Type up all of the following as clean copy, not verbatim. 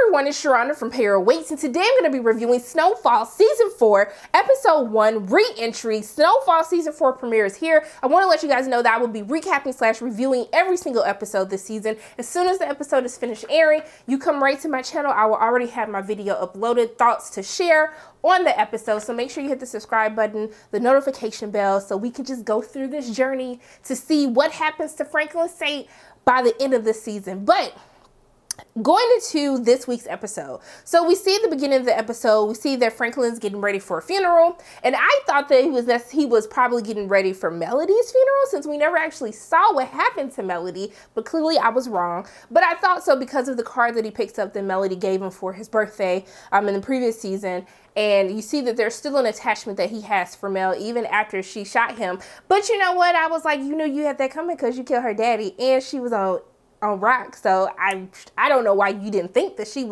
everyone, it's Sharana from Para Waits, and today I'm going to be reviewing Snowfall Season 4, Episode 1, Re-Entry. Snowfall Season 4 premieres here. I want to let you guys know that I will be recapping / reviewing every single episode this season. As soon as the episode is finished airing, you come right to my channel. I will already have my video uploaded, thoughts to share on the episode. So make sure you hit the subscribe button, the notification bell, so we can just go through this journey to see what happens to Franklin Saint by the end of the season. But going into this week's episode, so we see at the beginning of the episode, we see that Franklin's getting ready for a funeral, and I thought that he was probably getting ready for Melody's funeral, since we never actually saw what happened to Melody, but clearly I was wrong. But I thought so because of the card that he picked up that Melody gave him for his birthday in the previous season. And you see that there's still an attachment that he has for Mel even after she shot him. But you know what? I was like, you know, you had that coming because you killed her daddy and she was on rock. So I don't know why you didn't think that she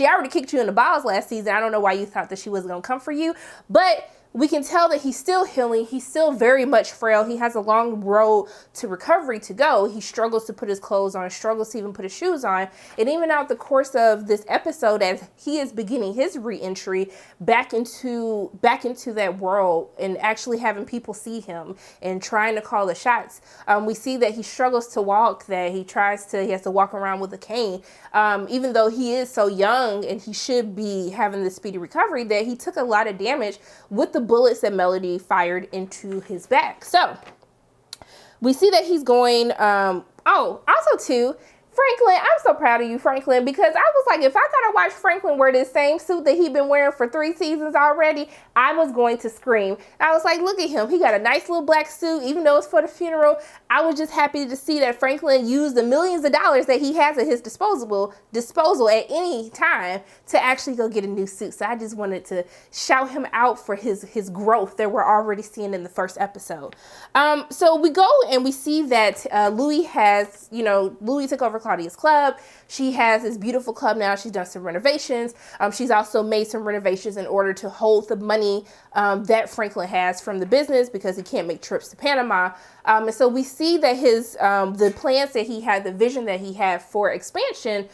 already kicked you in the balls last season. I don't know why you thought that she wasn't gonna come for you, but we can tell that he's still healing. He's still very much frail. He has a long road to recovery to go. He struggles to put his clothes on, struggles to even put his shoes on. And even out the course of this episode, as he is beginning his re-entry back into that world and actually having people see him and trying to call the shots, we see that he struggles to walk, that he has to walk around with a cane. Even though he is so young and he should be having this speedy recovery, that he took a lot of damage with the bullets that Melody fired into his back. So we see that he's going, also too, Franklin, I'm so proud of you, Franklin, because I was like, if I gotta watch Franklin wear this same suit that he'd been wearing for 3 seasons already, I was going to scream. I was like, look at him. He got a nice little black suit, even though it's for the funeral. I was just happy to see that Franklin used the millions of dollars that he has at his disposal at any time to actually go get a new suit. So I just wanted to shout him out for his growth that we're already seeing in the first episode. So we go and we see that Louie took over Claudia's club. She has this beautiful club now. She's done some renovations. She's also made some renovations in order to hold the money that Franklin has from the business because he can't make trips to Panama. And so we see that the plans that he had, the vision that he had for expansion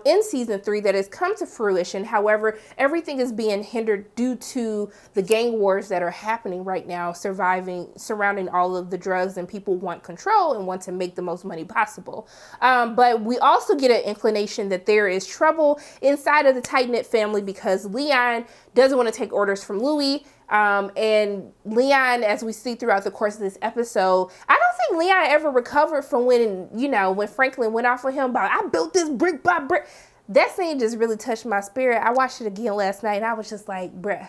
in season 3 that has come to fruition. However, everything is being hindered due to the gang wars that are happening right now, surrounding all of the drugs, and people want control and want to make the most money possible. But we also get an inclination that there is trouble inside of the tight-knit family because Leon doesn't want to take orders from Louie. And Leon, as we see throughout the course of this episode, I don't think Leon ever recovered from when Franklin went off on him about, I built this brick by brick. That scene just really touched my spirit. I watched it again last night and I was just like, bruh,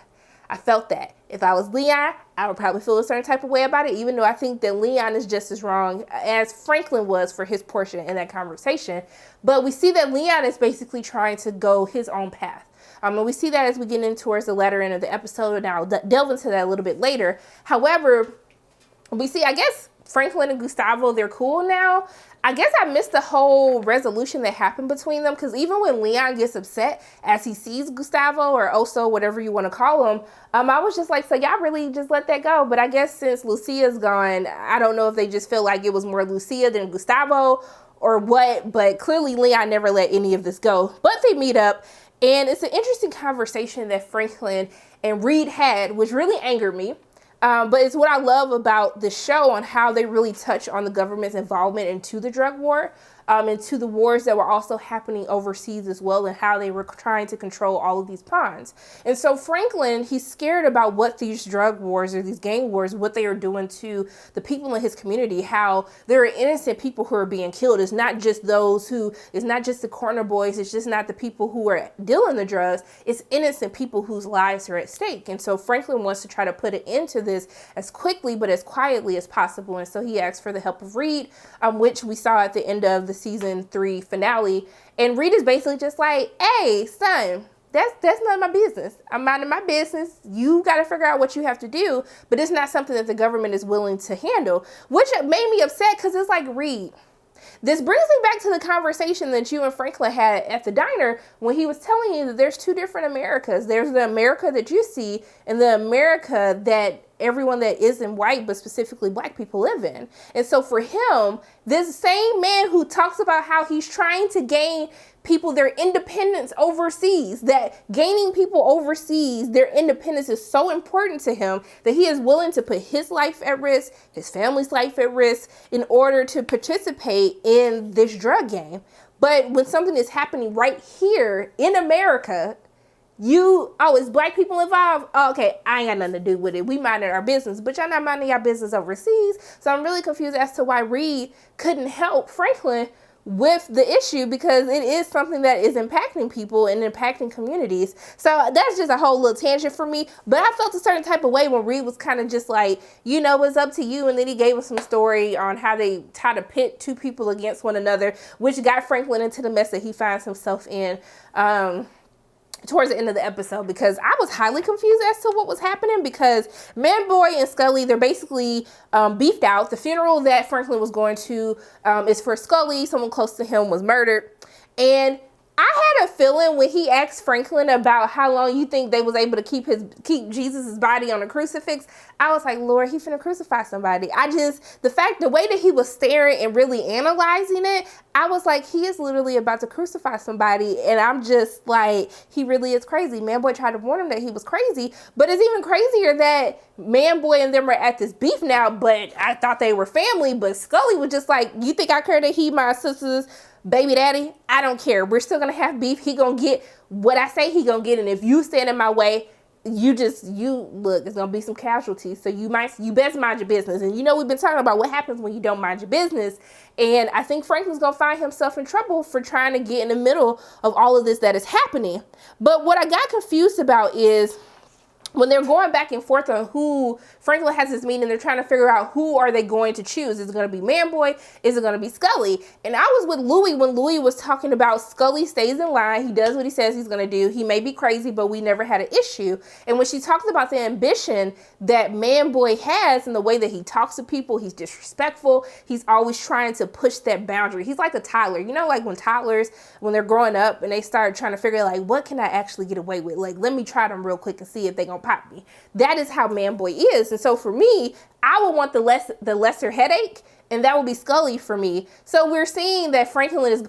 I felt that. If I was Leon, I would probably feel a certain type of way about it, even though I think that Leon is just as wrong as Franklin was for his portion in that conversation. But we see that Leon is basically trying to go his own path. And we see that as we get in towards the latter end of the episode, and I'll delve into that a little bit later. However, we see, I guess, Franklin and Gustavo, they're cool now. I guess I missed the whole resolution that happened between them, because even when Leon gets upset as he sees Gustavo, or Oso, whatever you want to call him, I was just like, so y'all really just let that go? But I guess since Lucia's gone, I don't know if they just feel like it was more Lucia than Gustavo or what, but clearly Leon never let any of this go. But they meet up, and it's an interesting conversation that Franklin and Reed had, which really angered me. But it's what I love about the show on how they really touch on the government's involvement into the drug war, into the wars that were also happening overseas as well, and how they were trying to control all of these pawns. And so Franklin, he's scared about what these drug wars or these gang wars, what they are doing to the people in his community, how there are innocent people who are being killed. It's not just it's not just the corner boys. It's just not the people who are dealing the drugs. It's innocent people whose lives are at stake. And so Franklin wants to try to put an end to this as quickly but as quietly as possible. And so he asks for the help of Reed, which we saw at the end of the season 3 finale. And Reed is basically just like, hey, son, that's none of my business. I'm minding my business. You got to figure out what you have to do. But it's not something that the government is willing to handle, which made me upset because it's like, Reed, this brings me back to the conversation that you and Franklin had at the diner when he was telling you that there's 2 different Americas. There's the America that you see and the America that everyone that isn't white, but specifically black people, live in. And so for him, this same man who talks about how he's trying to gain people their independence overseas, that gaining people overseas, their independence is so important to him that he is willing to put his life at risk, his family's life at risk in order to participate in this drug game. But when something is happening right here in America, it's black people involved. Oh, okay, I ain't got nothing to do with it. We minded our business, but y'all not minding your business overseas. So I'm really confused as to why Reed couldn't help Franklin with the issue, because it is something that is impacting people and impacting communities. So that's just a whole little tangent for me. But I felt a certain type of way when Reed was kind of just like, it's up to you. And then he gave us some story on how they try to pit two people against one another, which got Franklin into the mess that he finds himself in. Towards the end of the episode, because I was highly confused as to what was happening, because Manboy and Scully, they're basically beefed out. The funeral that Franklin was going to is for Scully. Someone close to him was murdered. And I had a feeling when he asked Franklin about how long you think they was able to keep Jesus's body on a crucifix, I was like, Lord, he finna crucify somebody. The way that he was staring and really analyzing it, I was like, he is literally about to crucify somebody. And I'm just like, he really is crazy. Manboy tried to warn him that he was crazy, but it's even crazier that Manboy and them are at this beef now, but I thought they were family. But Scully was just like, you think I care that he my sister's baby daddy? I don't care. We're still gonna have beef. He gonna get what I say he gonna get, and if you stand in my way, look, it's gonna be some casualties. So you best mind your business. And we've been talking about what happens when you don't mind your business. And I think Franklin's gonna find himself in trouble for trying to get in the middle of all of this that is happening. But what I got confused about is when they're going back and forth on who Franklin has this meeting, they're trying to figure out who are they going to choose. Is it going to be Manboy? Is it going to be Scully? And I was with Louie when Louie was talking about Scully stays in line. He does what he says he's going to do. He may be crazy, but we never had an issue. And when she talks about the ambition that Manboy has and the way that he talks to people, he's disrespectful. He's always trying to push that boundary. He's like a toddler. Like when toddlers, when they're growing up and they start trying to figure out, like, what can I actually get away with? Like, let me try them real quick and see if they're going to pop me. That is how Manboy is. And so for me, I would want the lesser headache, and that would be Scully for me. So we're seeing that Franklin is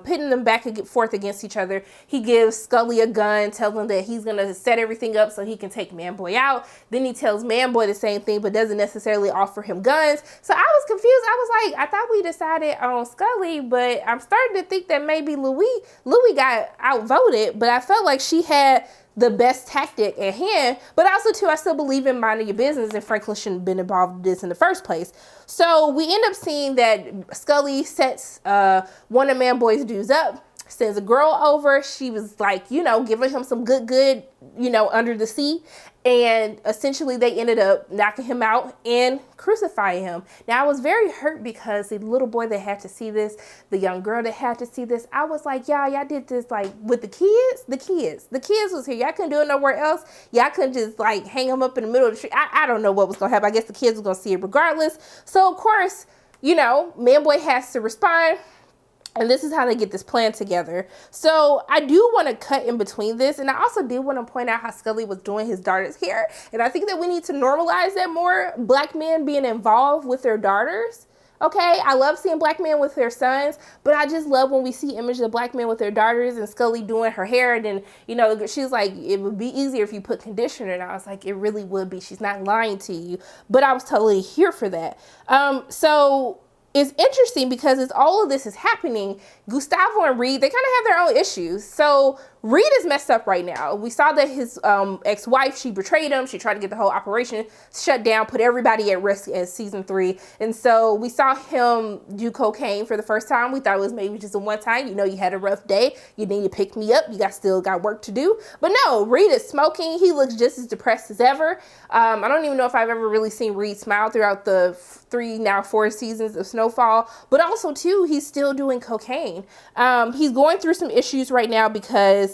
pitting them back and forth against each other. He gives Scully a gun, tells him that he's going to set everything up so he can take Manboy out. Then he tells Manboy the same thing, but doesn't necessarily offer him guns. So I was confused. I was like, I thought we decided on Scully, but I'm starting to think that maybe Louie got outvoted, but I felt like she had the best tactic at hand. But also too, I still believe in minding your business, and Franklin shouldn't have been involved in this in the first place. So we end up seeing that Scully sets one of Manboy's dudes up, sends a girl over. She was like, giving him some good, under the sea. And essentially they ended up knocking him out and crucifying him. Now I was very hurt because the little boy that had to see this, the young girl that had to see this, I was like, y'all did this like with the kids. The kids was here. Y'all couldn't do it nowhere else. Y'all couldn't just like hang them up in the middle of the street. I don't know what was going to happen. I guess the kids was going to see it regardless. So of course, Manboy has to respond. And this is how they get this plan together. So I do want to cut in between this. And I also do want to point out how Scully was doing his daughter's hair. And I think that we need to normalize that more. Black men being involved with their daughters. Okay, I love seeing black men with their sons, but I just love when we see images of black men with their daughters and Scully doing her hair. And then, she's like, it would be easier if you put conditioner. And I was like, it really would be. She's not lying to you. But I was totally here for that. So it's interesting because as all of this is happening, Gustavo and Reed, they kind of have their own issues. So Reed is messed up right now. We saw that his ex-wife, she betrayed him. She tried to get the whole operation shut down, put everybody at risk as season 3. And so we saw him do cocaine for the first time. We thought it was maybe just a one time. You had a rough day. You need to pick me up. You still got work to do. But no, Reed is smoking. He looks just as depressed as ever. I don't even know if I've ever really seen Reed smile throughout the 4 seasons of Snowfall. But also too, he's still doing cocaine. He's going through some issues right now because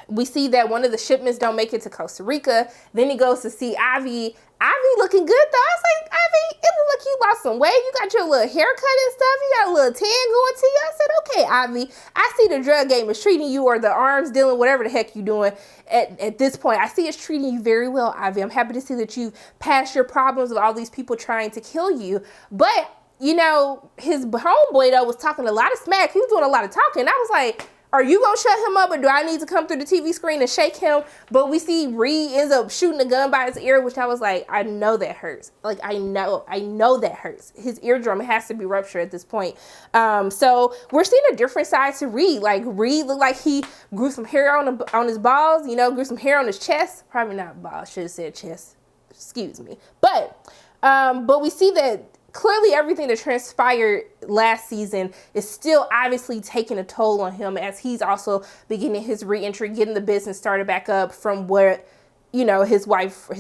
we see that one of the shipments don't make it to Costa Rica. Then he goes to see Ivy. Ivy looking good though. I was like, Ivy, it look like you lost some weight. You got your little haircut and stuff. You got a little tan going to you. I said, okay, Ivy, I see the drug game is treating you, or the arms dealing, whatever the heck you're doing at this point. I see it's treating you very well, Ivy. I'm happy to see that you've passed your problems with all these people trying to kill you. But you know, his homeboy, though, was talking a lot of smack. He was doing a lot of talking. I was like, are you going to shut him up, or do I need to come through the TV screen and shake him? But we see Reed ends up shooting a gun by his ear, which I was like, I know that hurts. Like, I know that hurts. His eardrum has to be ruptured at this point. So we're seeing a different side to Reed. Like, Reed looked like he grew some hair on his balls, you know, grew some hair on his chest. Probably not balls, should have said chest. Excuse me. But we see that clearly everything that transpired last season is still obviously taking a toll on him, as he's also beginning his re-entry, getting the business started back up from where, you know, his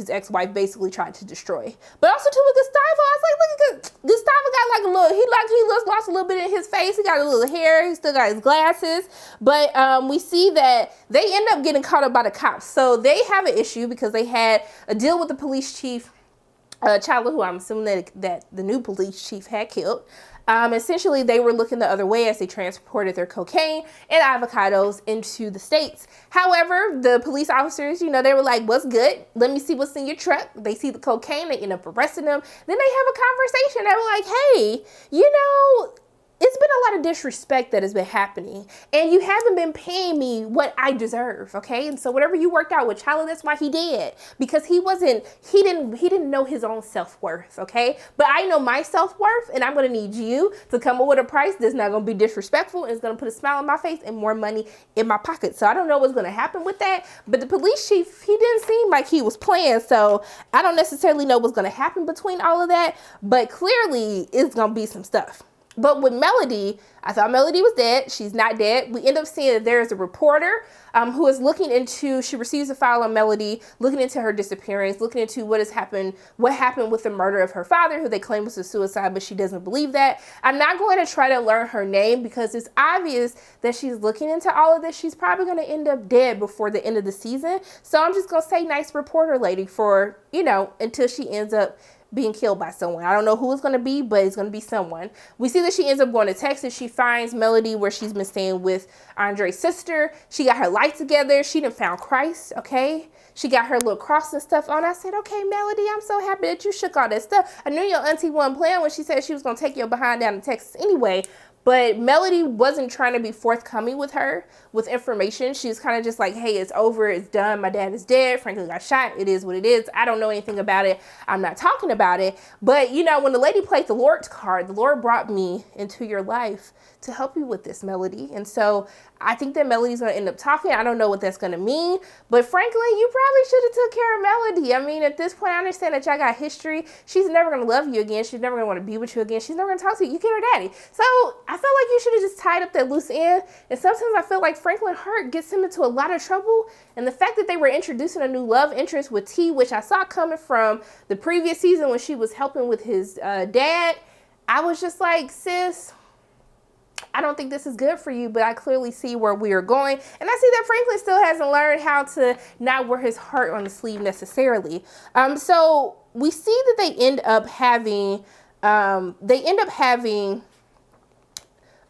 ex-wife basically tried to destroy. But also too with Gustavo, I was like, look at Gustavo got like a little, he lost a little bit in his face. He got a little hair. He still got his glasses. But we see that they end up getting caught up by the cops. So they have an issue because they had a deal with the police chief, Chandler, who I'm assuming that the new police chief had killed. Essentially, they were looking the other way as they transported their cocaine and avocados into the States. However, the police officers, you know, they were like, what's good? Let me see what's in your truck. They see the cocaine. They end up arresting them. Then they have a conversation. They were like, hey, you know, it's been a lot of disrespect that has been happening, and you haven't been paying me what I deserve, okay? And so whatever you worked out with Chandler, that's why he did, because he didn't know his own self-worth, okay? But I know my self-worth, and I'm gonna need you to come up with a price that's not gonna be disrespectful, and it's gonna put a smile on my face and more money in my pocket. So I don't know what's gonna happen with that, but the police chief, he didn't seem like he was playing, so I don't necessarily know what's gonna happen between all of that, but clearly it's gonna be some stuff. But with Melody, I thought Melody was dead. She's not dead. We end up seeing that there is a reporter who is looking into, she receives a file on Melody, looking into her disappearance, looking into what happened with the murder of her father, who they claim was a suicide, but she doesn't believe that. I'm not going to try to learn her name because it's obvious that she's looking into all of this. She's probably going to end up dead before the end of the season. So I'm just going to say nice reporter lady for, you know, until she ends up being killed by someone. I don't know who it's going to be, but it's going to be someone. We see that she ends up going to Texas. She finds Melody where she's been staying with Andre's sister. She got her life together. She done found Christ, okay? She got her little cross and stuff on. I said, okay, Melody, I'm so happy that you shook all that stuff. I knew your auntie wasn't playing when she said she was going to take your behind down to Texas anyway. But Melody wasn't trying to be forthcoming with her with information. She was kind of just like, hey, it's over. It's done. My dad is dead. Franklin got shot. It is what it is. I don't know anything about it. I'm not talking about it. But, you know, when the lady played the Lord's card, the Lord brought me into your life to help you with this, Melody. And so I think that Melody's going to end up talking. I don't know what that's going to mean. But frankly, you probably should have took care of Melody. I mean, at this point, I understand that y'all got history. She's never going to love you again. She's never going to want to be with you again. She's never going to talk to you. You get her daddy. So I felt like you should have just tied up that loose end. And sometimes I feel like Franklin Hurt gets him into a lot of trouble. And the fact that they were introducing a new love interest with T, which I saw coming from the previous season when she was helping with his dad, I was just like, sis, I don't think this is good for you, but I clearly see where we are going. And I see that Franklin still hasn't learned how to not wear his heart on the sleeve necessarily. So we see that they end up having a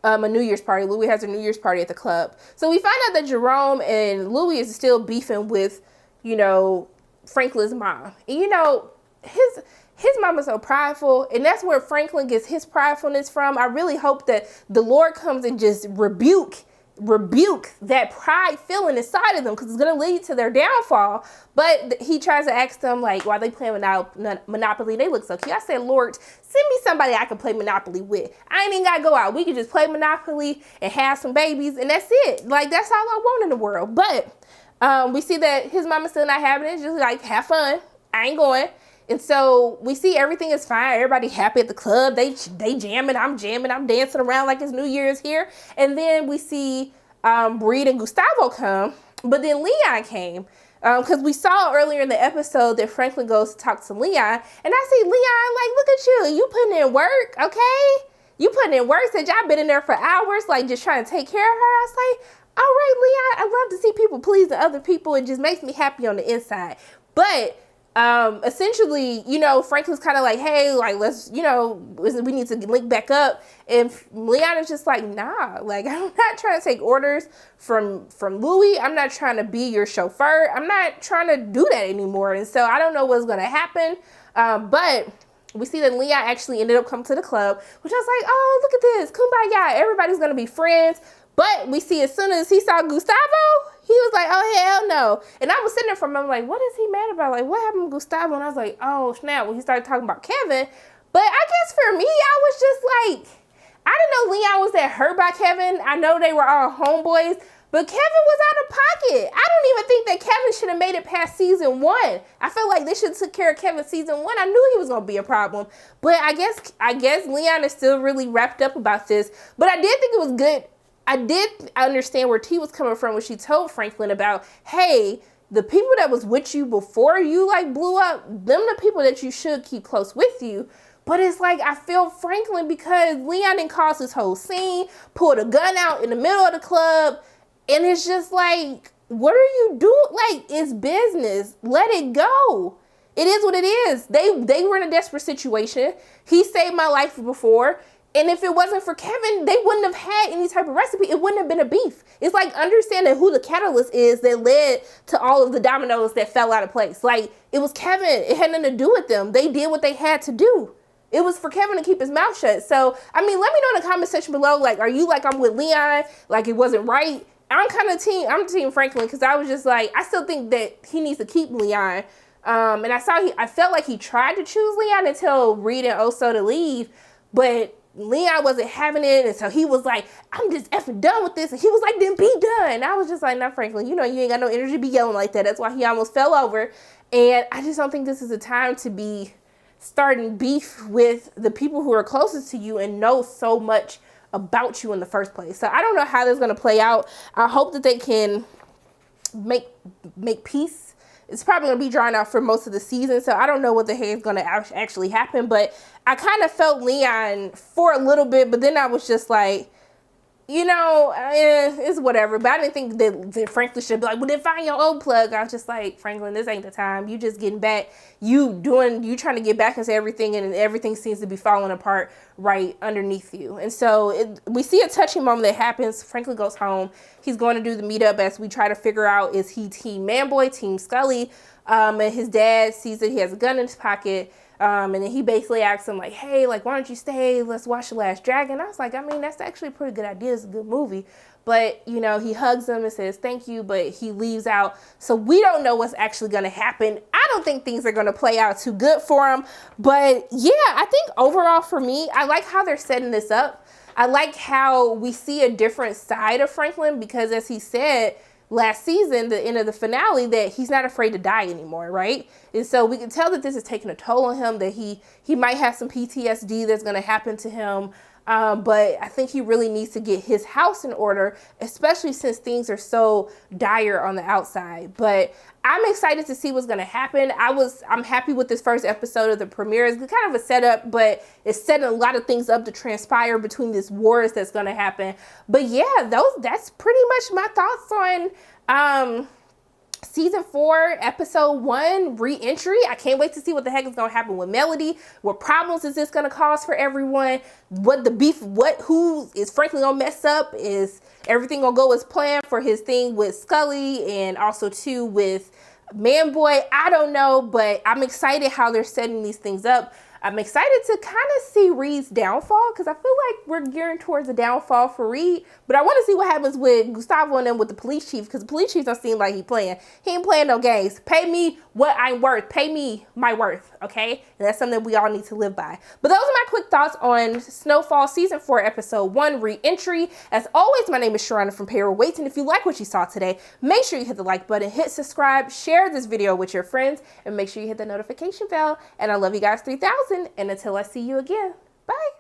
New Year's party. Louis has a New Year's party at the club. So we find out that Jerome and Louis is still beefing with, you know, Franklin's mom. And, you know, his mom is so prideful, and that's where Franklin gets his pridefulness from. I really hope that the Lord comes and just rebuke that pride feeling inside of them, because it's going to lead to their downfall. But he tries to ask them, like, why they playing Monopoly? They look so cute. I said, Lord, send me somebody I can play Monopoly with. I ain't even got to go out. We can just play Monopoly and have some babies, and that's it. Like, that's all I want in the world. But we see that his mom is still not having it. Just like, have fun. I ain't going. And so we see everything is fine. Everybody happy at the club. They jamming. I'm dancing around like it's New Year's here. And then we see Reed and Gustavo come. But then Leon came. Because we saw earlier in the episode that Franklin goes to talk to Leon. And I see Leon like, look at you. You putting in work, okay? You putting in work. Said y'all been in there for hours, like just trying to take care of her. I was like, all right, Leon. I love to see people pleasing other people. It just makes me happy on the inside. But essentially, you know, Franklin's kind of like, hey, like, let's, you know, we need to link back up. And Leon is just like, nah, like, I'm not trying to take orders from Louis. I'm not trying to be your chauffeur. I'm not trying to do that anymore. And so I don't know what's going to happen. But We see that Leon actually ended up coming to the club, which I was like, oh, look at this, kumbaya, everybody's gonna be friends. But we see as soon as he saw Gustavo, he was like, oh, hell no. And I was sitting there for a moment like, what is he mad about? Like, what happened to Gustavo? And I was like, oh, snap, when he started talking about Kevin. But I guess for me, I was just like, I didn't know Leon was that hurt by Kevin. I know they were all homeboys, but Kevin was out of pocket. I don't even think that Kevin should have made it past season 1. I feel like they should have took care of Kevin season 1. I knew he was going to be a problem. But I guess Leon is still really wrapped up about this. But I did think it was good. I did understand where T was coming from when she told Franklin about, hey, the people that was with you before you like blew up, them the people that you should keep close with you. But it's like, I feel Franklin because Leon didn't cause this whole scene, pulled a gun out in the middle of the club. And it's just like, what are you doing? Like, it's business. Let it go. It is what it is. They were in a desperate situation. He saved my life before. And if it wasn't for Kevin, they wouldn't have had any type of recipe. It wouldn't have been a beef. It's like understanding who the catalyst is that led to all of the dominoes that fell out of place. Like, it was Kevin. It had nothing to do with them. They did what they had to do. It was for Kevin to keep his mouth shut. So, I mean, let me know in the comment section below, like, are you like I'm with Leon? Like, it wasn't right? I'm team Franklin, because I was just like, I still think that he needs to keep Leon. And I felt like he tried to choose Leon until Reed and Oso to leave, but Leon wasn't having it, and so he was like, I'm just effing done with this, and he was like, then be done. And I was just like, nah, Franklin, you know you ain't got no energy to be yelling like that. That's why he almost fell over, and I just don't think this is a time to be starting beef with the people who are closest to you and know so much about you in the first place. So I don't know how this is going to play out. I hope that they can make peace. It's probably going to be drawn out for most of the season, so I don't know what the heck is going to actually happen, but I kind of felt Leon for a little bit, but then I was just like, you know, it's whatever. But I didn't think that Franklin should be like, well, then find your old plug. I was just like, Franklin, this ain't the time. You just getting back. You trying to get back into everything, and everything seems to be falling apart right underneath you. And so we see a touching moment that happens. Franklin goes home. He's going to do the meetup as we try to figure out, is he Team Manboy, Team Scully? And his dad sees that he has a gun in his pocket. And then he basically asks him like, hey, like, why don't you stay? Let's watch The Last Dragon. I was like, I mean, that's actually a pretty good idea. It's a good movie. But, you know, he hugs him and says, thank you, but he leaves out. So we don't know what's actually going to happen. I don't think things are going to play out too good for him. But yeah, I think overall for me, I like how they're setting this up. I like how we see a different side of Franklin, because as he said last season, the end of the finale, that he's not afraid to die anymore, right? And so we can tell that this is taking a toll on him, that he might have some PTSD that's going to happen to him. But I think he really needs to get his house in order, especially since things are so dire on the outside. But I'm excited to see what's going to happen. I'm happy with this first episode of the premiere. It's kind of a setup, but it's setting a lot of things up to transpire between this wars that's going to happen. But yeah, that's pretty much my thoughts on Season 4, Episode 1, Re-Entry. I can't wait to see what the heck is going to happen with Melody. What problems is this going to cause for everyone? What the beef, who is Franklin going to mess up? Is everything going to go as planned for his thing with Scully, and also too with Manboy? I don't know, but I'm excited how they're setting these things up. I'm excited to kind of see Reed's downfall, because I feel like we're gearing towards a downfall for Reed. But I want to see what happens with Gustavo and them with the police chief, because the police chief don't seem like he playing. He ain't playing no games. Pay me what I'm worth. Pay me my worth, okay? And that's something we all need to live by. But those are my quick thoughts on Snowfall Season 4, Episode 1, Re-Entry. As always, my name is Sharona from Payroll Waits, and if you like what you saw today, make sure you hit the like button, hit subscribe, share this video with your friends, and make sure you hit the notification bell. And I love you guys 3000. And until I see you again, bye.